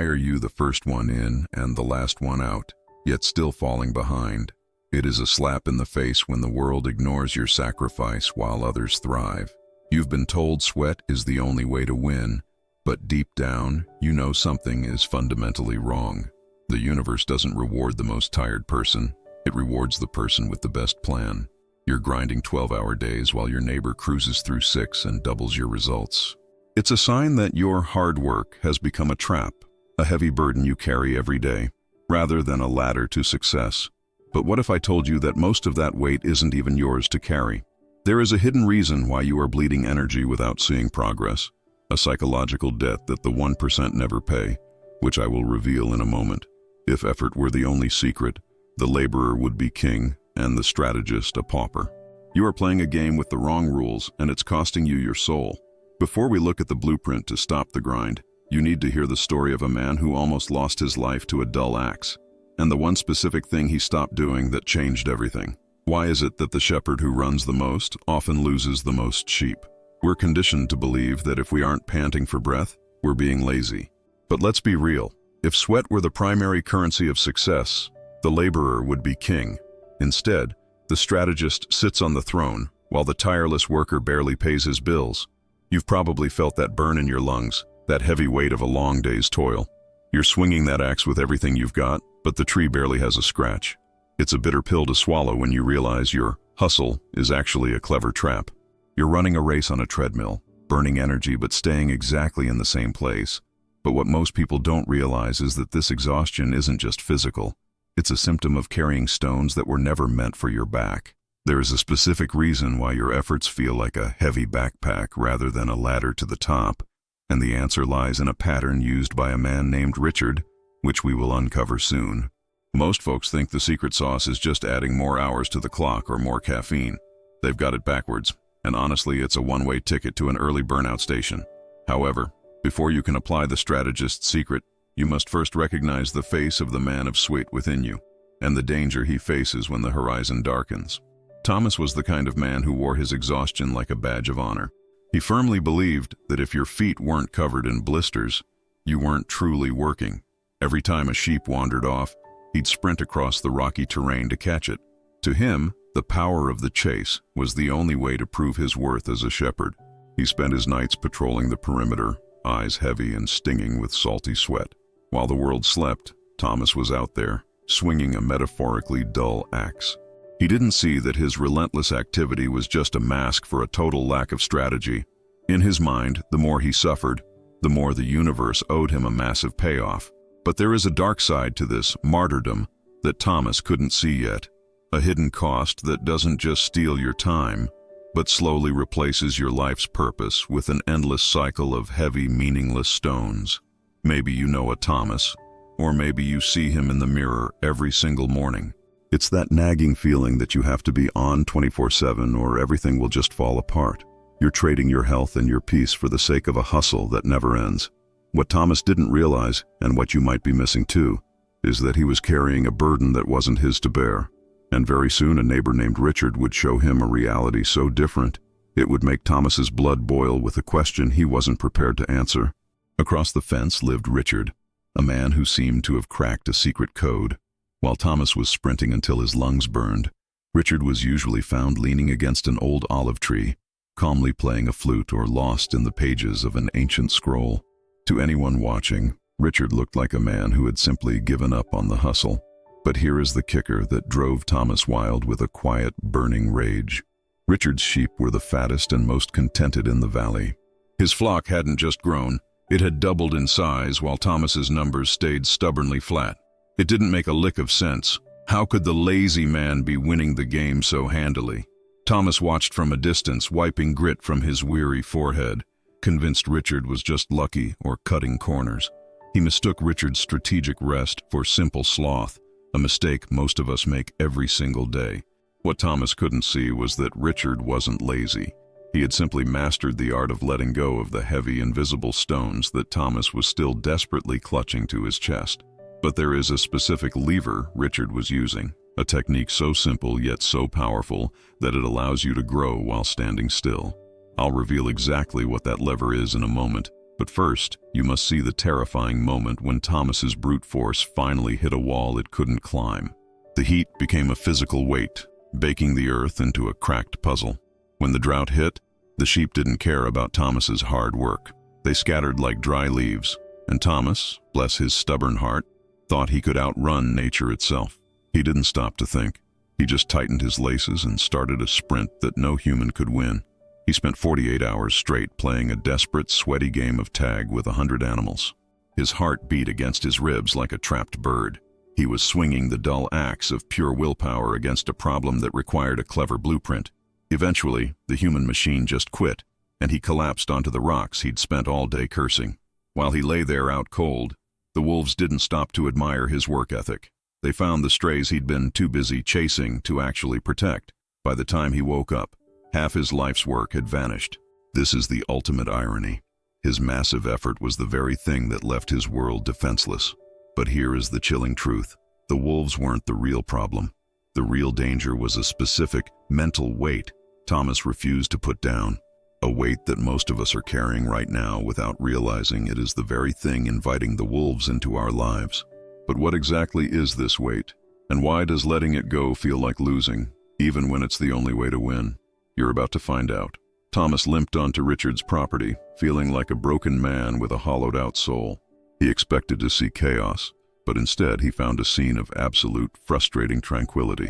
Why are you the first one in and the last one out, yet still falling behind? It is a slap in the face when the world ignores your sacrifice while others thrive. You've been told sweat is the only way to win, but deep down, you know something is fundamentally wrong. The universe doesn't reward the most tired person. It rewards the person with the best plan. You're grinding 12-hour days while your neighbor cruises through 6 and doubles your results. It's a sign that your hard work has become a trap, a heavy burden you carry every day, rather than a ladder to success. But what if I told you that most of that weight isn't even yours to carry? There is a hidden reason why you are bleeding energy without seeing progress, a psychological debt that the 1% never pay, which I will reveal in a moment. If effort were the only secret, the laborer would be king and the strategist a pauper. You are playing a game with the wrong rules, and it's costing you your soul. Before we look at the blueprint to stop the grind, you need to hear the story of a man who almost lost his life to a dull axe, and the one specific thing he stopped doing that changed everything. Why is it that the shepherd who runs the most often loses the most sheep? We're conditioned to believe that if we aren't panting for breath, we're being lazy. But let's be real. If sweat were the primary currency of success, the laborer would be king. Instead, the strategist sits on the throne, while the tireless worker barely pays his bills. You've probably felt that burn in your lungs, that heavy weight of a long day's toil. You're swinging that axe with everything you've got, but the tree barely has a scratch. It's a bitter pill to swallow when you realize your hustle is actually a clever trap. You're running a race on a treadmill, burning energy but staying exactly in the same place. But what most people don't realize is that this exhaustion isn't just physical. It's a symptom of carrying stones that were never meant for your back. There is a specific reason why your efforts feel like a heavy backpack rather than a ladder to the top, and the answer lies in a pattern used by a man named Richard, which we will uncover soon. Most folks think the secret sauce is just adding more hours to the clock or more caffeine. They've got it backwards, and honestly, it's a one-way ticket to an early burnout station. However, before you can apply the strategist's secret, you must first recognize the face of the man of sweat within you, and the danger he faces when the horizon darkens. Thomas was the kind of man who wore his exhaustion like a badge of honor. He firmly believed that if your feet weren't covered in blisters, you weren't truly working. Every time a sheep wandered off, he'd sprint across the rocky terrain to catch it. To him, the power of the chase was the only way to prove his worth as a shepherd. He spent his nights patrolling the perimeter, eyes heavy and stinging with salty sweat. While the world slept, Thomas was out there, swinging a metaphorically dull axe. He didn't see that his relentless activity was just a mask for a total lack of strategy. In his mind, the more he suffered, the more the universe owed him a massive payoff. But there is a dark side to this martyrdom that Thomas couldn't see yet. A hidden cost that doesn't just steal your time, but slowly replaces your life's purpose with an endless cycle of heavy, meaningless stones. Maybe you know a Thomas, or maybe you see him in the mirror every single morning. It's that nagging feeling that you have to be on 24/7 or everything will just fall apart. You're trading your health and your peace for the sake of a hustle that never ends. What Thomas didn't realize, and what you might be missing too, is that he was carrying a burden that wasn't his to bear. And very soon a neighbor named Richard would show him a reality so different, it would make Thomas's blood boil with a question he wasn't prepared to answer. Across the fence lived Richard, a man who seemed to have cracked a secret code. While Thomas was sprinting until his lungs burned, Richard was usually found leaning against an old olive tree, calmly playing a flute or lost in the pages of an ancient scroll. To anyone watching, Richard looked like a man who had simply given up on the hustle. But here is the kicker that drove Thomas wild with a quiet, burning rage. Richard's sheep were the fattest and most contented in the valley. His flock hadn't just grown, it had doubled in size while Thomas's numbers stayed stubbornly flat. It didn't make a lick of sense. How could the lazy man be winning the game so handily? Thomas watched from a distance, wiping grit from his weary forehead, convinced Richard was just lucky or cutting corners. He mistook Richard's strategic rest for simple sloth, a mistake most of us make every single day. What Thomas couldn't see was that Richard wasn't lazy. He had simply mastered the art of letting go of the heavy, invisible stones that Thomas was still desperately clutching to his chest. But there is a specific lever Richard was using, a technique so simple yet so powerful that it allows you to grow while standing still. I'll reveal exactly what that lever is in a moment, But first, you must see the terrifying moment when Thomas's brute force finally hit a wall it couldn't climb. The heat became a physical weight, baking the earth into a cracked puzzle. When the drought hit, the sheep didn't care about Thomas's hard work. They scattered like dry leaves, and Thomas, bless his stubborn heart, thought he could outrun nature itself. He didn't stop to think. He just tightened his laces and started a sprint that no human could win. He spent 48 hours straight playing a desperate, sweaty game of tag with 100 animals. His heart beat against his ribs like a trapped bird. He was swinging the dull axe of pure willpower against a problem that required a clever blueprint. Eventually, the human machine just quit, and he collapsed onto the rocks he'd spent all day cursing. While he lay there out cold, the wolves didn't stop to admire his work ethic. They found the strays he'd been too busy chasing to actually protect. By the time he woke up, half his life's work had vanished. This is the ultimate irony. His massive effort was the very thing that left his world defenseless. But here is the chilling truth. The wolves weren't the real problem. The real danger was a specific mental weight Thomas refused to put down. A weight that most of us are carrying right now without realizing it is the very thing inviting the wolves into our lives. But what exactly is this weight? And why does letting it go feel like losing, even when it's the only way to win? You're about to find out. Thomas limped onto Richard's property, feeling like a broken man with a hollowed-out soul. He expected to see chaos, but instead he found a scene of absolute, frustrating tranquility.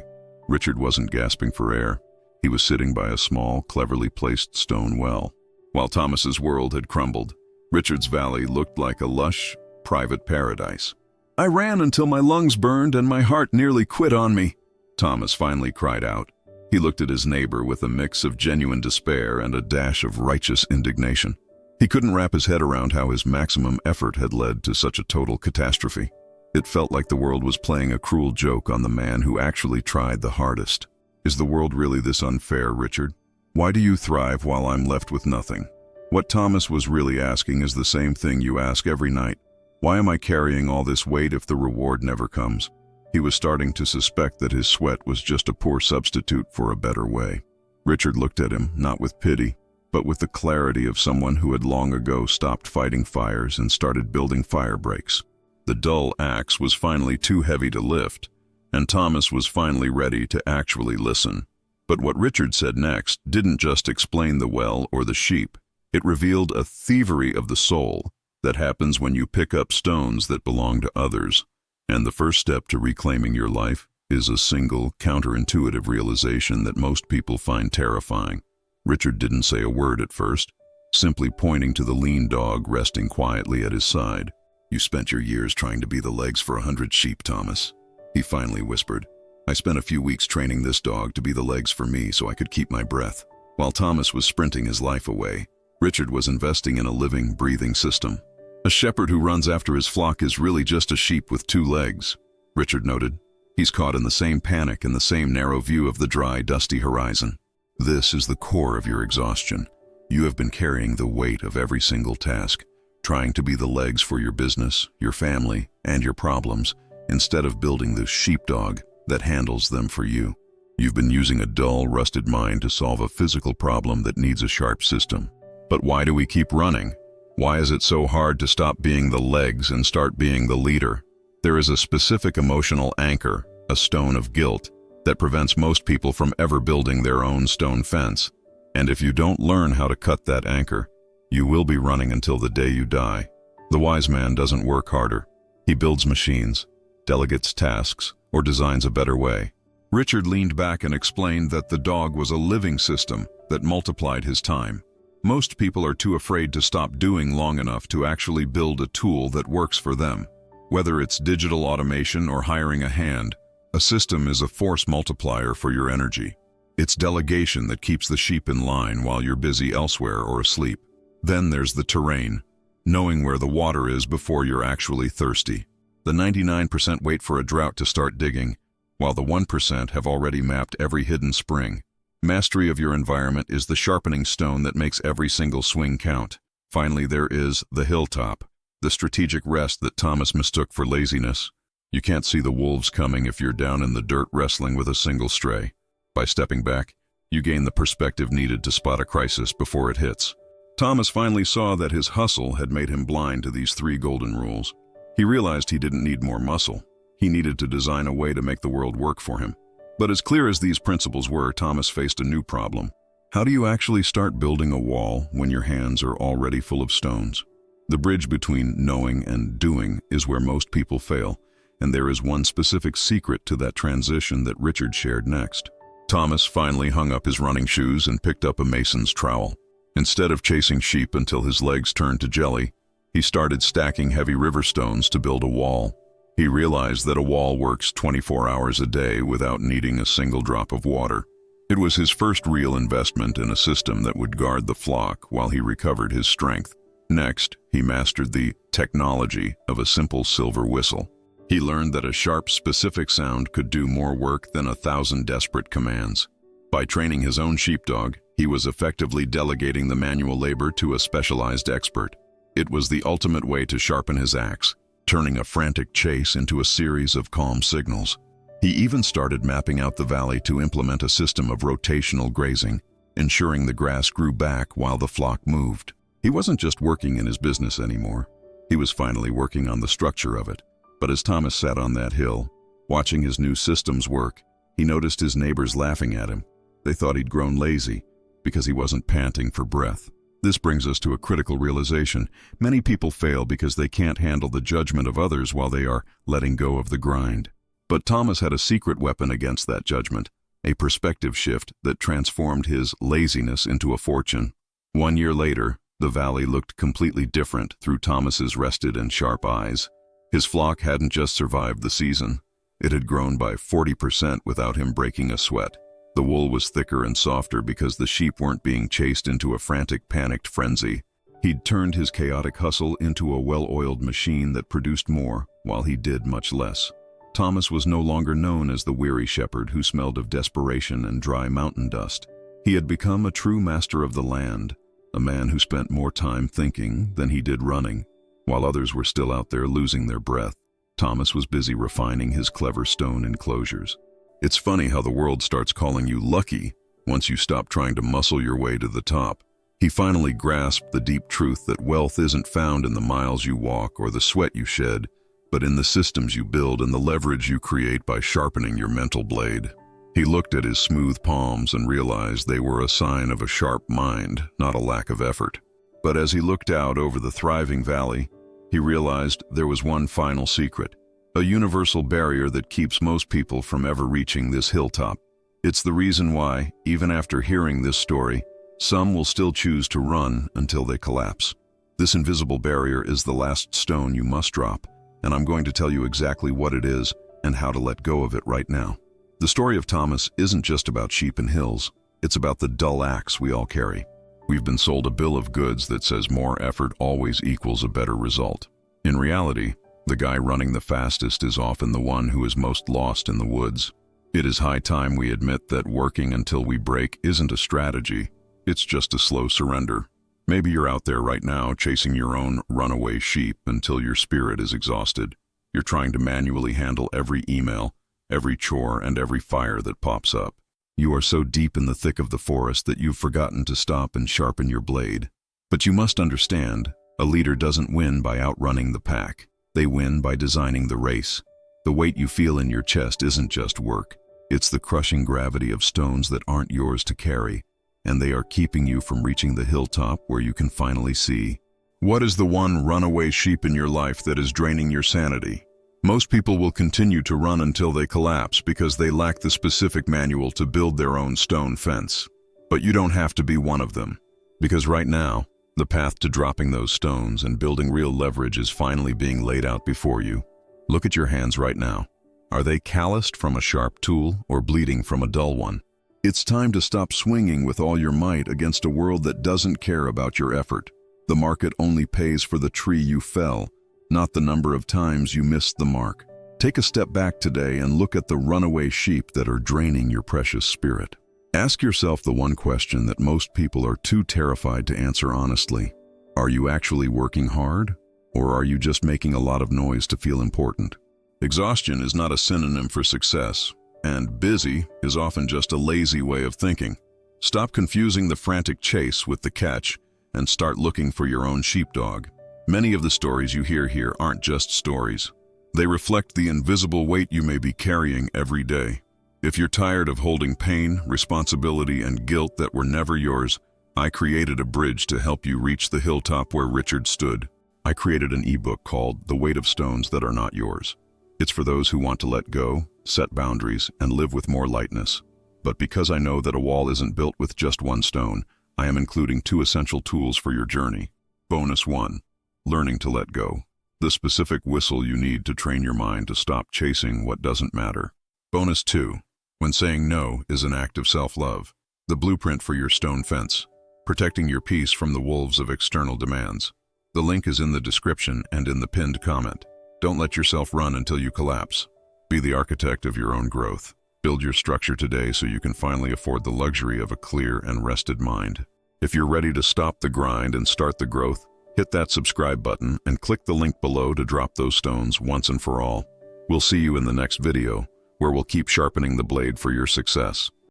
Richard wasn't gasping for air. He was sitting by a small, cleverly placed stone well. While Thomas's world had crumbled, Richard's valley looked like a lush, private paradise. "I ran until my lungs burned and my heart nearly quit on me," Thomas finally cried out. He looked at his neighbor with a mix of genuine despair and a dash of righteous indignation. He couldn't wrap his head around how his maximum effort had led to such a total catastrophe. It felt like the world was playing a cruel joke on the man who actually tried the hardest. Is the world really this unfair, Richard? Why do you thrive while I'm left with nothing? What Thomas was really asking is the same thing you ask every night. Why am I carrying all this weight if the reward never comes? He was starting to suspect that his sweat was just a poor substitute for a better way. Richard looked at him, not with pity, but with the clarity of someone who had long ago stopped fighting fires and started building fire breaks. The dull axe was finally too heavy to lift, and Thomas was finally ready to actually listen. But what Richard said next didn't just explain the well or the sheep. It revealed a thievery of the soul that happens when you pick up stones that belong to others. And the first step to reclaiming your life is a single, counterintuitive realization that most people find terrifying. Richard didn't say a word at first, simply pointing to the lean dog resting quietly at his side. "You spent your years trying to be the legs for 100 sheep, Thomas," he finally whispered. "I spent a few weeks training this dog to be the legs for me so I could keep my breath." While Thomas was sprinting his life away, Richard was investing in a living, breathing system. "A shepherd who runs after his flock is really just a sheep with 2 legs," Richard noted. "He's caught in the same panic and the same narrow view of the dry, dusty horizon. This is the core of your exhaustion. You have been carrying the weight of every single task, trying to be the legs for your business, your family, and your problems, instead of building the sheepdog that handles them for you. You've been using a dull, rusted mind to solve a physical problem that needs a sharp system. But why do we keep running? Why is it so hard to stop being the legs and start being the leader? There is a specific emotional anchor, a stone of guilt, that prevents most people from ever building their own stone fence. And if you don't learn how to cut that anchor, you will be running until the day you die. The wise man doesn't work harder. He builds machines, delegates tasks, or designs a better way." Richard leaned back and explained that the dog was a living system that multiplied his time. Most people are too afraid to stop doing long enough to actually build a tool that works for them. Whether it's digital automation or hiring a hand, a system is a force multiplier for your energy. It's delegation that keeps the sheep in line while you're busy elsewhere or asleep. Then there's the terrain, knowing where the water is before you're actually thirsty. The 99% wait for a drought to start digging, while the 1% have already mapped every hidden spring. Mastery of your environment is the sharpening stone that makes every single swing count. Finally, there is the hilltop, the strategic rest that Thomas mistook for laziness. You can't see the wolves coming if you're down in the dirt wrestling with a single stray. By stepping back, you gain the perspective needed to spot a crisis before it hits. Thomas finally saw that his hustle had made him blind to these 3 golden rules. He realized he didn't need more muscle. He needed to design a way to make the world work for him. But as clear as these principles were, Thomas faced a new problem. How do you actually start building a wall when your hands are already full of stones? The bridge between knowing and doing is where most people fail, and there is one specific secret to that transition that Richard shared next. Thomas finally hung up his running shoes and picked up a mason's trowel. Instead of chasing sheep until his legs turned to jelly, he started stacking heavy river stones to build a wall. He realized that a wall works 24 hours a day without needing a single drop of water. It was his first real investment in a system that would guard the flock while he recovered his strength. Next, he mastered the technology of a simple silver whistle. He learned that a sharp, specific sound could do more work than 1,000 desperate commands. By training his own sheepdog, he was effectively delegating the manual labor to a specialized expert. It was the ultimate way to sharpen his axe, turning a frantic chase into a series of calm signals. He even started mapping out the valley to implement a system of rotational grazing, ensuring the grass grew back while the flock moved. He wasn't just working in his business anymore. He was finally working on the structure of it. But as Thomas sat on that hill, watching his new systems work, he noticed his neighbors laughing at him. They thought he'd grown lazy because he wasn't panting for breath. This brings us to a critical realization. Many people fail because they can't handle the judgment of others while they are letting go of the grind. But Thomas had a secret weapon against that judgment, a perspective shift that transformed his laziness into a fortune. 1 year later, the valley looked completely different through Thomas's rested and sharp eyes. His flock hadn't just survived the season. It had grown by 40% without him breaking a sweat. The wool was thicker and softer because the sheep weren't being chased into a frantic, panicked frenzy. He'd turned his chaotic hustle into a well-oiled machine that produced more while he did much less. Thomas was no longer known as the weary shepherd who smelled of desperation and dry mountain dust. He had become a true master of the land, a man who spent more time thinking than he did running. While others were still out there losing their breath, Thomas was busy refining his clever stone enclosures. It's funny how the world starts calling you lucky once you stop trying to muscle your way to the top. He finally grasped the deep truth that wealth isn't found in the miles you walk or the sweat you shed, but in the systems you build and the leverage you create by sharpening your mental blade. He looked at his smooth palms and realized they were a sign of a sharp mind, not a lack of effort. But as he looked out over the thriving valley, he realized there was one final secret, a universal barrier that keeps most people from ever reaching this hilltop. It's the reason why, even after hearing this story, some will still choose to run until they collapse. This invisible barrier is the last stone you must drop, and I'm going to tell you exactly what it is and how to let go of it right now. The story of Thomas isn't just about sheep and hills. It's about the dull axe we all carry. We've been sold a bill of goods that says more effort always equals a better result. In reality, the guy running the fastest is often the one who is most lost in the woods. It is high time we admit that working until we break isn't a strategy. It's just a slow surrender. Maybe you're out there right now chasing your own runaway sheep until your spirit is exhausted. You're trying to manually handle every email, every chore, and every fire that pops up. You are so deep in the thick of the forest that you've forgotten to stop and sharpen your blade. But you must understand, a leader doesn't win by outrunning the pack. They win by designing the race. The weight you feel in your chest isn't just work. It's the crushing gravity of stones that aren't yours to carry, and they are keeping you from reaching the hilltop where you can finally see. What is the one runaway sheep in your life that is draining your sanity? Most people will continue to run until they collapse because they lack the specific manual to build their own stone fence. But you don't have to be one of them, because right now, the path to dropping those stones and building real leverage is finally being laid out before you. Look at your hands right now. Are they calloused from a sharp tool or bleeding from a dull one? It's time to stop swinging with all your might against a world that doesn't care about your effort. The market only pays for the tree you fell, not the number of times you missed the mark. Take a step back today and look at the runaway sheep that are draining your precious spirit. Ask yourself the one question that most people are too terrified to answer honestly. Are you actually working hard, or are you just making a lot of noise to feel important? Exhaustion is not a synonym for success, and busy is often just a lazy way of thinking. Stop confusing the frantic chase with the catch, and start looking for your own sheepdog. Many of the stories you hear here aren't just stories. They reflect the invisible weight you may be carrying every day. If you're tired of holding pain, responsibility, and guilt that were never yours, I created a bridge to help you reach the hilltop where Richard stood. I created an ebook called The Weight of Stones That Are Not Yours. It's for those who want to let go, set boundaries, and live with more lightness. But because I know that a wall isn't built with just one stone, I am including 2 essential tools for your journey. Bonus 1. Learning to let go. The specific whistle you need to train your mind to stop chasing what doesn't matter. Bonus 2. When saying no is an act of self-love. The blueprint for your stone fence. Protecting your peace from the wolves of external demands. The link is in the description and in the pinned comment. Don't let yourself run until you collapse. Be the architect of your own growth. Build your structure today so you can finally afford the luxury of a clear and rested mind. If you're ready to stop the grind and start the growth, hit that subscribe button and click the link below to drop those stones once and for all. We'll see you in the next video, where we'll keep sharpening the blade for your success.